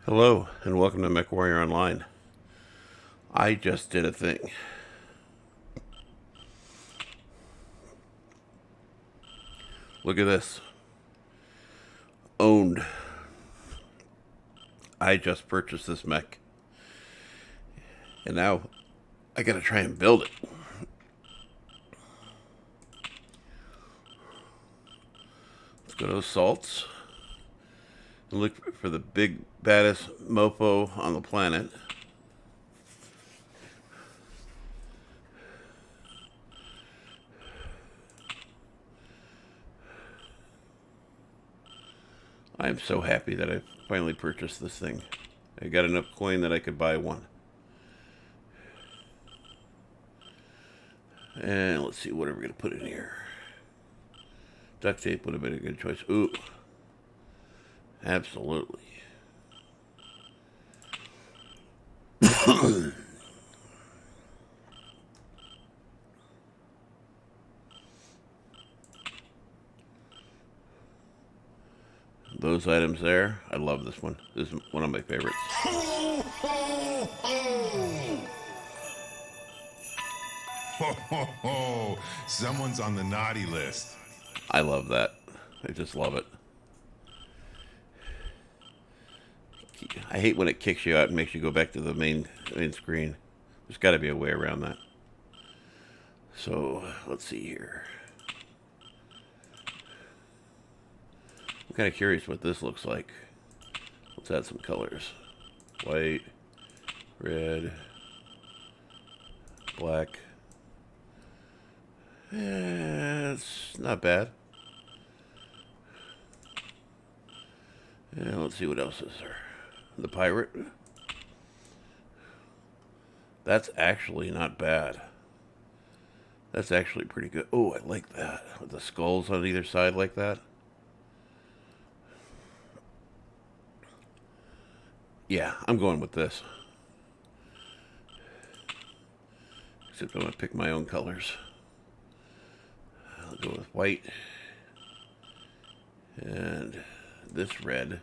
Hello, and welcome to Mechwarrior Online. I just did a thing. Look at this. Owned. I just purchased this mech. And now I gotta try and build it. Let's go to assaults. And look for the big baddest mofo on the planet. I am so happy that I finally purchased this thing. I got enough coin that I could buy one. And let's see, what are we going to put in here? Duct tape would have been a good choice. Ooh. Absolutely. Those items there, I love this one. This is one of my favorites. Ho, ho, ho! Ho, ho, ho! Someone's on the naughty list. I love that. I just love it. I hate when it kicks you out and makes you go back to the main screen. There's got to be a way around that. So, let's see here. I'm kind of curious what this looks like. Let's add some colors. White, red, black. It's not bad. And let's see what else is there. The pirate. That's actually not bad. That's actually pretty good. Oh, I like that. With the skulls on either side like that. Yeah, I'm going with this. Except I'm going to pick my own colors. I'll go with white. And this red.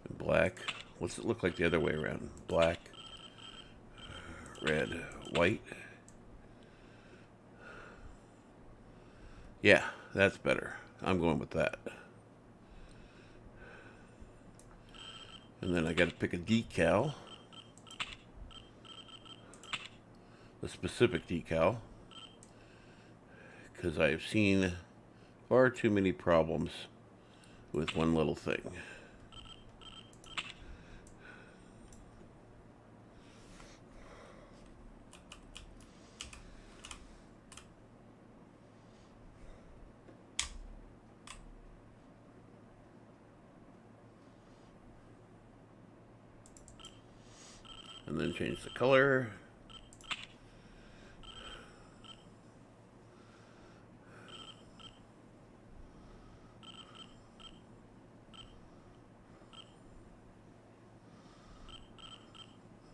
And black. What's it look like the other way around? Black. Red. White. Yeah, that's better. I'm going with that. And then I got to pick a decal. A specific decal. Because I've seen far too many problems with one little thing. And then change the color.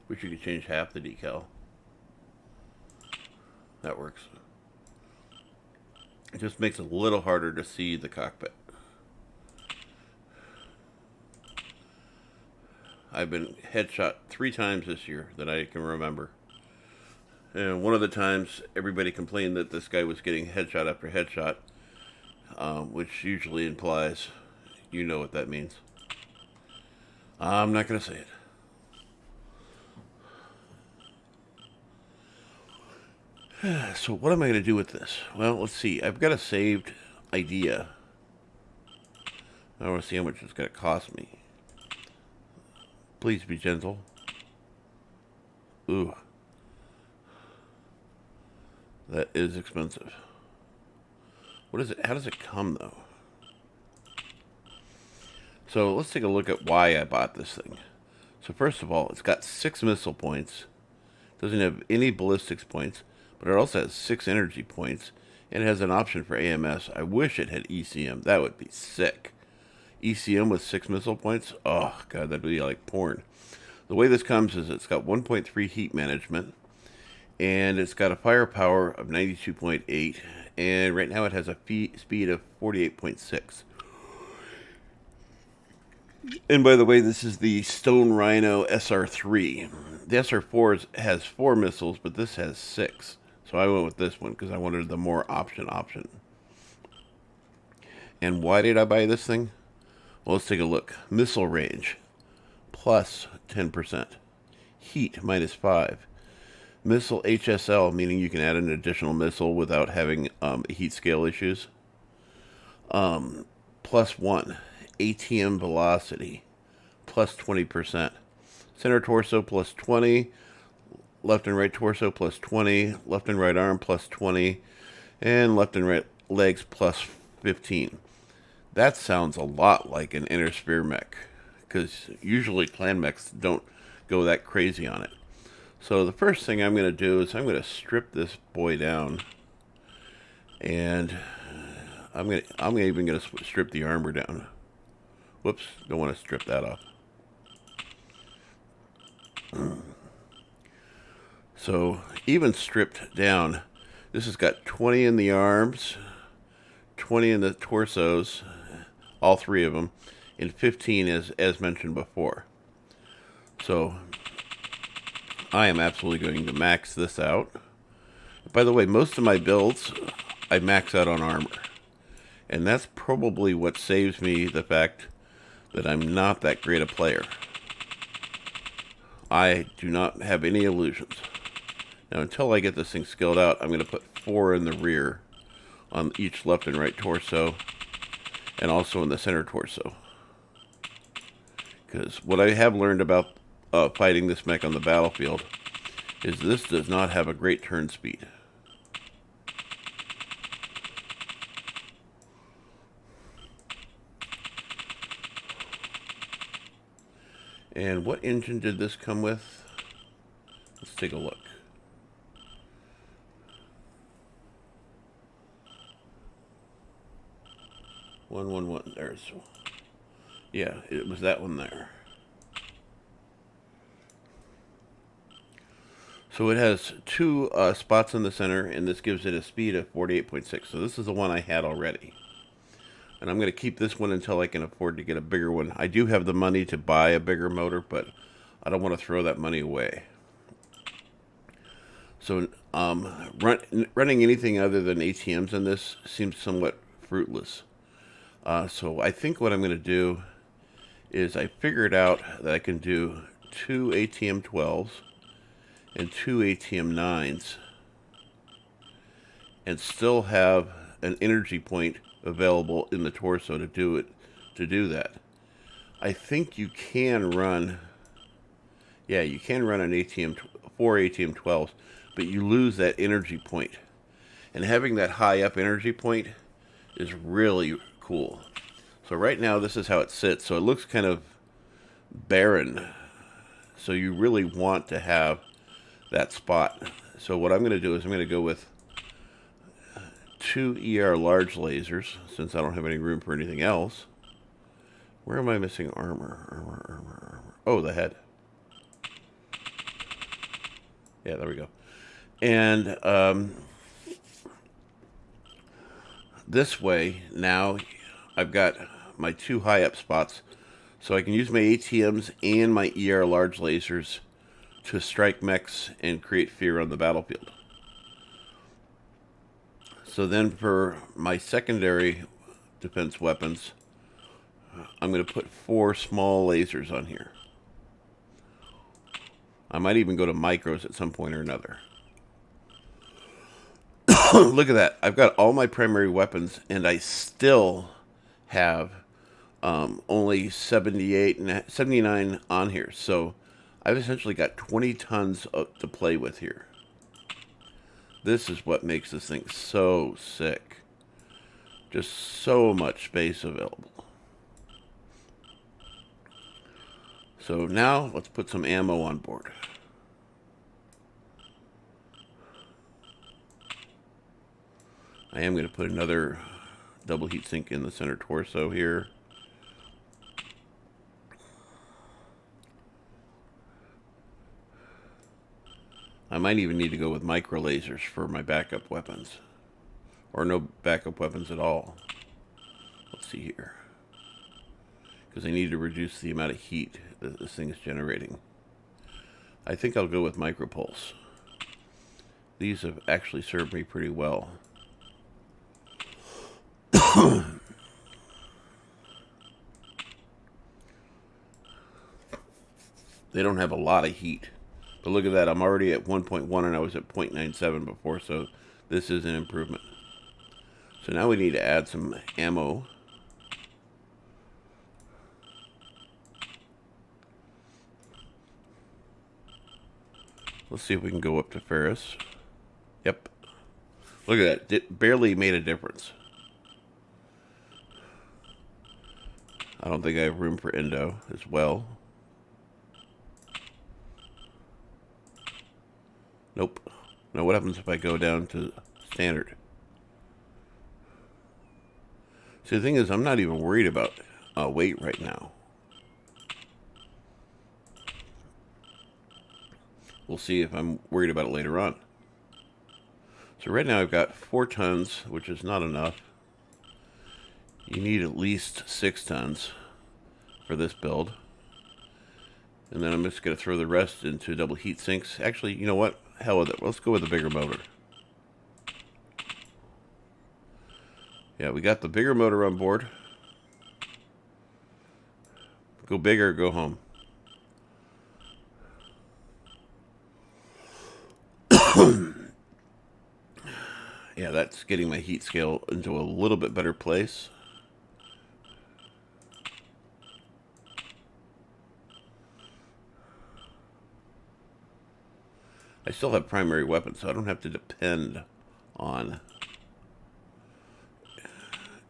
Wish you could change half the decal. That works. It just makes it a little harder to see the cockpit. I've been headshot 3 times this year that I can remember. And one of the times, everybody complained that this guy was getting headshot after headshot, which usually implies you know what that means. I'm not going to say it. So what am I going to do with this? Well, let's see. I've got a saved idea. I want to see how much it's going to cost me. Please be gentle. Ooh. That is expensive. What is it? How does it come, though? So let's take a look at why I bought this thing. So first of all, it's got 6 missile points. Doesn't have any ballistics points, but it also has 6 energy points. And it has an option for AMS. I wish it had ECM. That would be sick. ECM with 6 missile points? Oh, God, that'd be like porn. The way this comes is it's got 1.3 heat management, and it's got a firepower of 92.8, and right now it has a speed of 48.6. And by the way, this is the Stone Rhino SR-3. The SR-4 has 4 missiles, but this has 6. So I went with this one because I wanted the more option. And why did I buy this thing? Well, let's take a look. Missile range, plus 10%. Heat, minus 5. Missile HSL, meaning you can add an additional missile without having heat scale issues. Plus 1. ATM velocity, plus 20%. Center torso, plus 20. Left and right torso, plus 20. Left and right arm, plus 20. And left and right legs, plus 15. That sounds a lot like an inner sphere mech, because usually clan mechs don't go that crazy on it. So the first thing I'm going to do is I'm going to strip this boy down, and I'm even going to strip the armor down. Whoops, don't want to strip that off. So even stripped down, this has got 20 in the arms, 20 in the torsos, all 3 of them, and 15 as mentioned before. So I am absolutely going to max this out. By the way, most of my builds I max out on armor, and that's probably what saves me the fact that I'm not that great a player. I do not have any illusions. Now, until I get this thing skilled out, I'm going to put 4 in the rear on each left and right torso, and also in the center torso. Because what I have learned about fighting this mech on the battlefield is this does not have a great turn speed. And what engine did this come with? Let's take a look. One. There's, yeah, it was that one there. So it has 2 spots in the center, and this gives it a speed of 48.6. So this is the one I had already. And I'm going to keep this one until I can afford to get a bigger one. I do have the money to buy a bigger motor, but I don't want to throw that money away. So running anything other than ATMs in this seems somewhat fruitless. So I think what I'm going to do is I figured out that I can do 2 ATM 12s and 2 ATM 9s and still have an energy point available in the torso to do that. I think you can run, yeah, you can run an ATM 4 ATM 12s, but you lose that energy point. And having that high up energy point is really cool. So right now this is how it sits. So it looks kind of barren. So you really want to have that spot. So what I'm going to do is I'm going to go with 2 ER large lasers, since I don't have any room for anything else. Where am I missing armor? Oh, the head. Yeah, there we go. And this way, now I've got my 2 high up spots, so I can use my ATMs and my ER large lasers to strike mechs and create fear on the battlefield. So then for my secondary defense weapons, I'm going to put 4 small lasers on here. I might even go to micros at some point or another. Look at that. I've got all my primary weapons, and I still have only 79 on here. So I've essentially got 20 tons to play with here. This is what makes this thing so sick. Just so much space available. So now let's put some ammo on board. I am going to put another double heat sink in the center torso here. I might even need to go with micro lasers for my backup weapons. Or no backup weapons at all. Let's see here. because I need to reduce the amount of heat that this thing is generating. I think I'll go with micropulse. These have actually served me pretty well. They don't have a lot of heat. But look at that, I'm already at 1.1 and I was at 0.97 before, so this is an improvement. So now we need to add some ammo. Let's see if we can go up to Ferris. Yep. Look at that, it barely made a difference. I don't think I have room for endo as well. Nope. Now what happens if I go down to standard? See, the thing is, I'm not even worried about weight right now. We'll see if I'm worried about it later on. So right now I've got 4 tons, which is not enough. You need at least 6 tons for this build. And then I'm just going to throw the rest into double heat sinks. Actually, you know what? Hell with it. Let's go with the bigger motor. Yeah, we got the bigger motor on board. Go big or go home. Yeah, that's getting my heat scale into a little bit better place. I still have primary weapons, so I don't have to depend on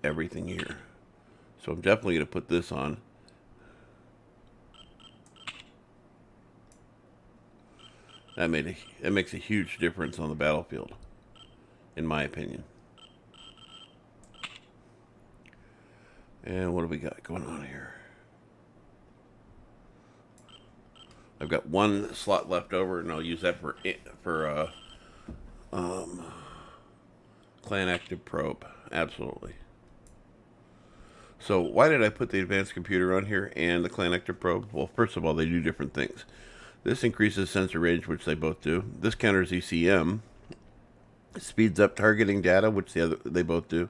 everything here. So I'm definitely going to put this on. That makes a huge difference on the battlefield, in my opinion. And what do we got going on here? I've got 1 slot left over, and I'll use that for clan active probe. Absolutely. So why did I put the advanced computer on here and the clan active probe? Well, first of all, they do different things. This increases sensor range, which they both do. This counters ECM. Speeds up targeting data, which they both do.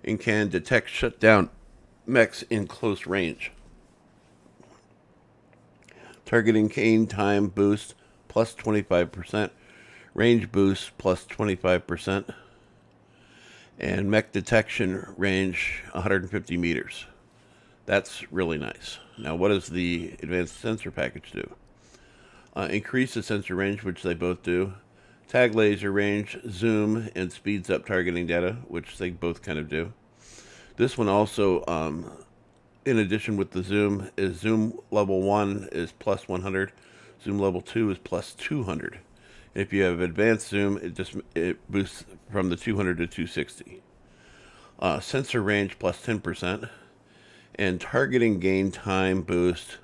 And can detect shutdown mechs in close range. Targeting gain time boost plus 25%. Range boost plus 25%. And mech detection range 150 meters. That's really nice. Now, what does the advanced sensor package do? Increase the sensor range, which they both do. Tag laser range, zoom, and speeds up targeting data, which they both kind of do. This one also, in addition with the zoom, is zoom level 1 is plus 100. Zoom level 2 is plus 200. And if you have advanced zoom, it boosts from the 200 to 260. Sensor range plus 10%. And targeting gain time boost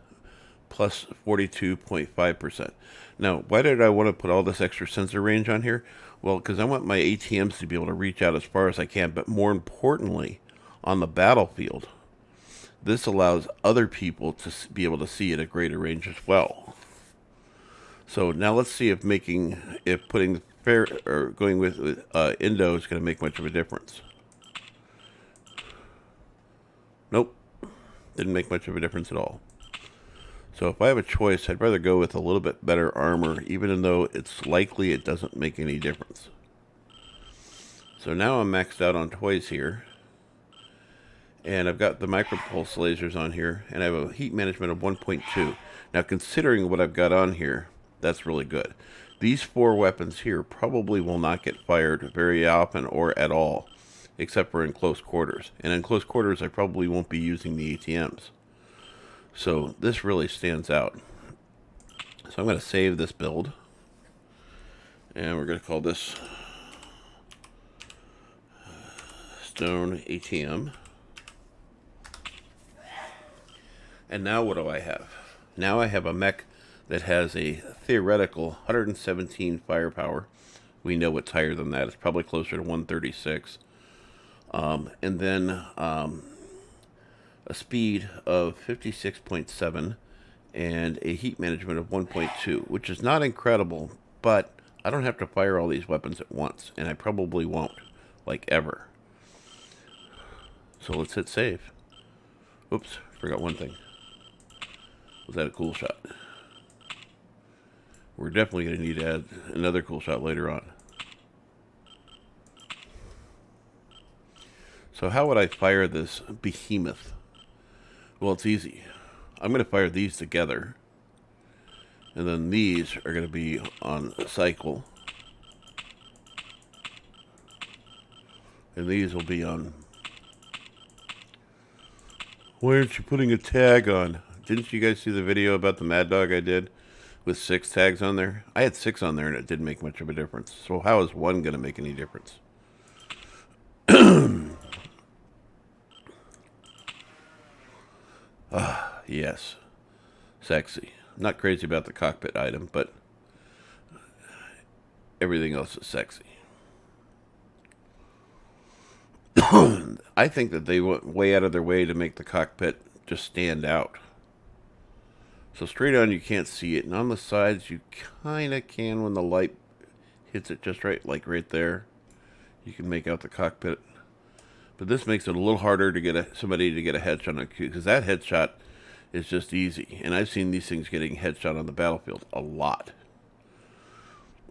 plus 42.5%. Now, why did I want to put all this extra sensor range on here? Well, because I want my ATMs to be able to reach out as far as I can, but more importantly, on the battlefield, this allows other people to be able to see at a greater range as well. So now let's see if putting going with Indo is going to make much of a difference. Nope, didn't make much of a difference at all. So if I have a choice, I'd rather go with a little bit better armor, even though it's likely it doesn't make any difference. So now I'm maxed out on toys here. And I've got the micropulse lasers on here, and I have a heat management of 1.2. Now, considering what I've got on here, that's really good. These 4 weapons here probably will not get fired very often or at all, except for in close quarters. And in close quarters, I probably won't be using the ATMs. So this really stands out. So I'm going to save this build. And we're going to call this Stone ATM. And now what do I have? Now I have a mech that has a theoretical 117 firepower. We know it's higher than that. It's probably closer to 136. And then a speed of 56.7 and a heat management of 1.2, which is not incredible, but I don't have to fire all these weapons at once, and I probably won't, like ever. So let's hit save. Oops, forgot one thing. Was that a cool shot? We're definitely going to need to add another cool shot later on. So how would I fire this behemoth? Well, it's easy. I'm going to fire these together. And then these are going to be on cycle. And these will be on... Why aren't you putting a tag on? Didn't you guys see the video about the Mad Dog I did with 6 tags on there? I had 6 on there and it didn't make much of a difference. So how is one going to make any difference? Yes. Sexy. Not crazy about the cockpit item, but everything else is sexy. I think that they went way out of their way to make the cockpit just stand out. So straight on you can't see it, and on the sides you kind of can when the light hits it just right, like right there. You can make out the cockpit. But this makes it a little harder to get somebody to get a headshot on it, because that headshot is just easy. And I've seen these things getting headshot on the battlefield a lot.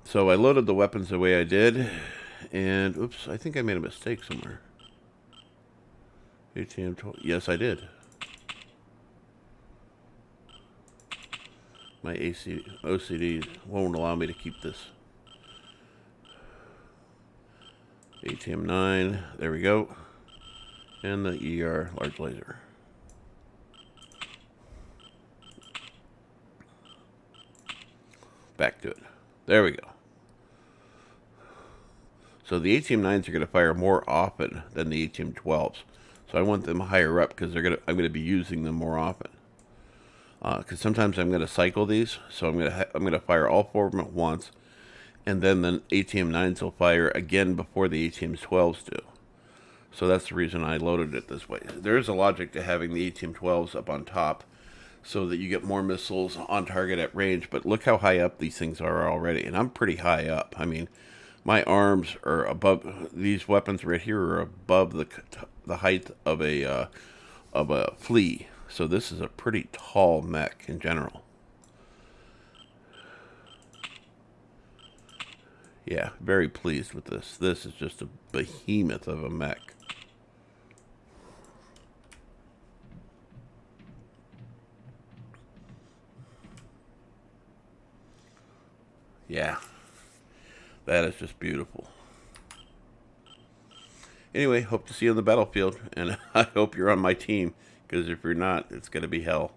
So I loaded the weapons the way I did, and oops, I think I made a mistake somewhere. ATM 12. Yes, I did. My OCD won't allow me to keep this. ATM 9. There we go. And the ER large laser. Back to it. There we go. So the ATM 9s are going to fire more often than the ATM 12s. So I want them higher up because I'm going to be using them more often. Because sometimes I'm going to cycle these, so I'm going to fire all 4 of them at once, and then the ATM 9s will fire again before the ATM 12s do. So that's the reason I loaded it this way. There is a logic to having the ATM 12s up on top, so that you get more missiles on target at range. But look how high up these things are already, and I'm pretty high up. I mean, my arms are above. These weapons right here are above the height of a flea. So this is a pretty tall mech in general. Yeah, very pleased with this. This is just a behemoth of a mech. Yeah, that is just beautiful. Anyway, hope to see you on the battlefield, and I hope you're on my team, because if you're not, it's going to be hell.